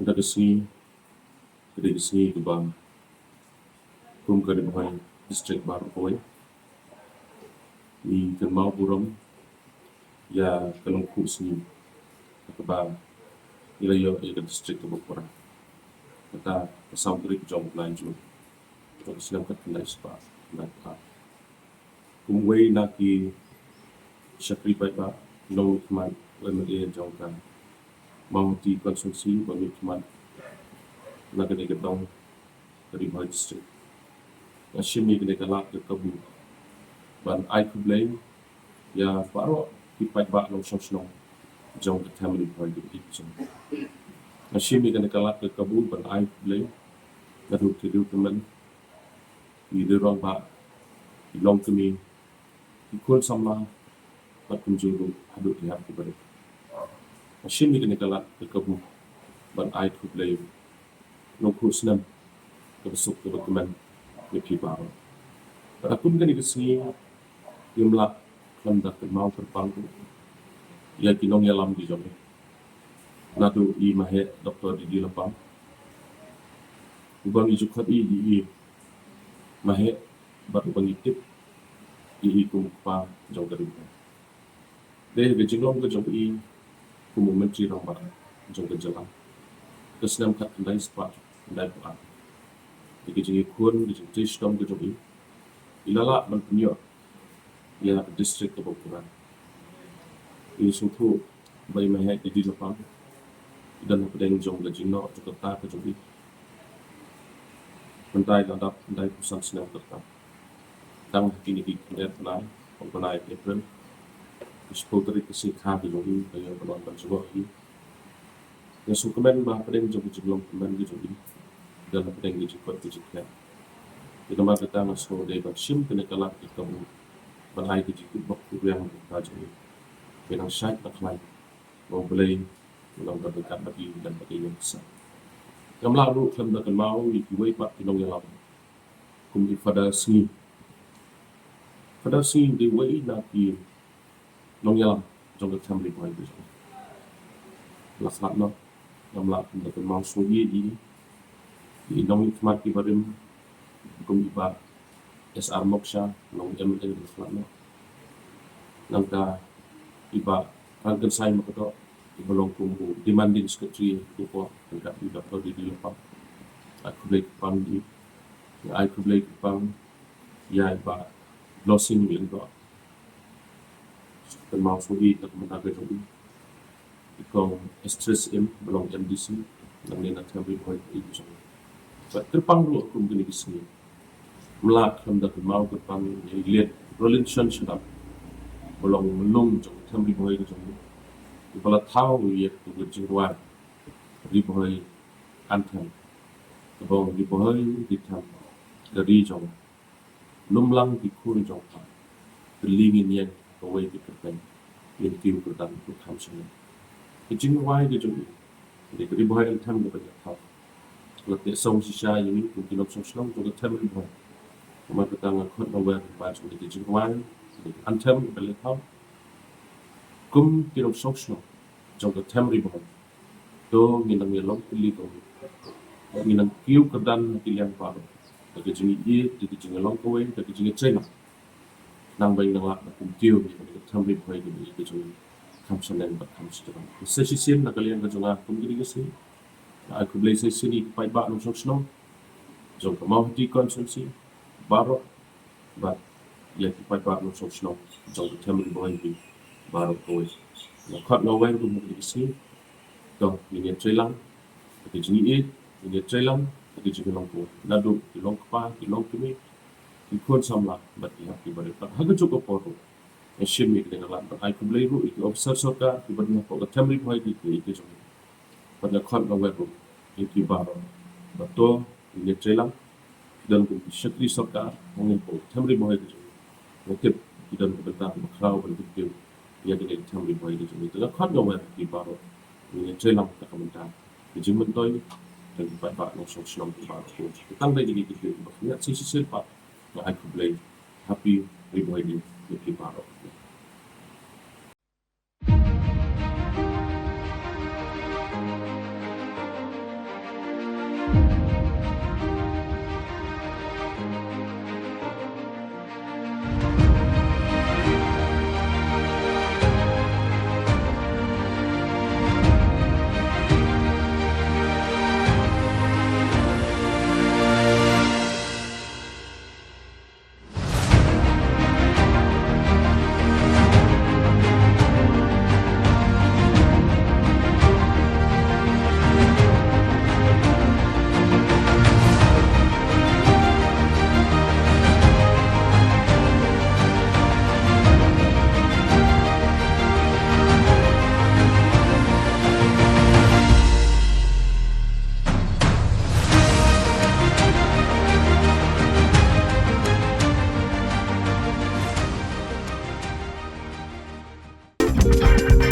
Kita kesini ke bang kum ke Ri-Bhoi distrik Ri-Bhoi ni ke mau buram ya kelongku sini ke bang ila yo ke distrik ke Khubor kata pasal dari jom lanjut untuk Islam kat kendai sebab nak kumwei naki syakri Paidbah long kemat MLA jauhkan Mawhati konsumsi bagi kemat nak kena ketong Ri-Bhoi distrik Nashimi kena kalak ke kabu ban ai Khublei ya baru di Paidbah long Shillong jauh ke Ri-Bhoi di itu Nashimi kena kalak ke kabu ban ai Khublei ngadu tidu teman di derong ba di long kemi ikut Samla bat kunjuru hadut lihat kepada Nashimi kena kalak ke kabu ban ai Khublei long senam tersuk ke teman lebih baru. Pada pun kan ikutsi jumlah kelendak mau terpangku. Ia kinong yalam di jomnya. Nadu I mahe doktor di lapang. Ubang ijukat I mahe baru bangitip I kumpa jauh dari mana. Deh gejinglong ke jauh I kumu menteri rambat jauh ke jalan. Kesenam kat kendai sepat kendai puan. Jadi jadi kun, jadi Shillong ke jauh ilala berpunyai ia distrik ke Khubor. Ini suatu bayi mahal di lapang dan pedang jong ke Jino Jakarta ke jauh mentai landap mentai pusat senang tetap. Tang kini di kendai penai, penai April. Sepuluh kesih kah di jauh yang penonton jauh yang sukemen bah pedang jong ke Shillong kemen ke jauh dalam pedang di Jakarta ke jauh. Kita mahu kita masuk dari baksim kena kalak di kamu balai di jikut waktu yang kita jadi. Benang syait nak lain mau beli menang berdekat bagi dan bagi yang besar. Yang lalu kita akan mau ikiway pak kinong yang lalu. Kumdi pada sini di way nak di nong yang jong ke Ri-Bhoi itu. Laksana yang lalu kita akan mau sugi di nong ikmat ibarim kum iba SR Moksha nong MLA selama nangka iba rangkan saya makato ibalong kum demanding secretary ko angkat iba to di lapang Khublei pang di ai Khublei pang ya iba losing bil do mau sugi tak mentaga jodi ikong stress belong MDC nang nena Ri-Bhoi itu terpang dulu kum gini kesini melak hendak mau terpang lihat relationship belong melong jong Ri-Bhoi ke jong kepala tahu ia tu berjingwan Ri-Bhoi antam kebong Ri-Bhoi ditam dari jong lumlang di kur jong berlingin yang kawai di kertas yang tiu kertas untuk hamsanya kejingwai di jong jadi Ri-Bhoi antam kepada tahu Lalu song sisa ini mungkin opsi Shillong juga Ri-Bhoi. Kemudian kita ngakut nawar bahasa di Jingwan, antem beli tahu. Kum kira Shillong juga Ri-Bhoi. To minang yelong pilih to, minang kiu kedan pilihan baru. Dari Jingi dari Jingelong kawai, dari Jingi China. Nang bayi nang lak kum kiu dari Ri-Bhoi ini itu juga kamsanen berkamsanen. Sesisim nak kalian kejunga kum gini kesini. Aku beli sini Paidbah long Shillong jom ke Mawhati konsumsi baru bat Ïaki Paidbah long Shillong jom ke Ri-Bhoi di baru kawai nak ngawai tu mungkin sini dong ini Shillong di Jingi ini Shillong di Jingelong ko nadu di long kpa di long kemi ikut Samla bat Ïaki balik harga cukup poro Nashimi kena kalak ai Khublei ru itu officer sorka di bawah ko Ri-Bhoi di itu jom pada khot ngawai ru itu baru betul ini Shillong dan syakri sorka mungkin po Ri-Bhoi itu mungkin dan betul berkau berdekat ia dengan Ri-Bhoi itu itu khot ngawai di baru ini Shillong tak komentar di Jimentoi dan di Paidbah long Shillong di baru kita lagi di itu banyak sisi pak ai Khublei happy Ri-Bhoi di baru. Khubor.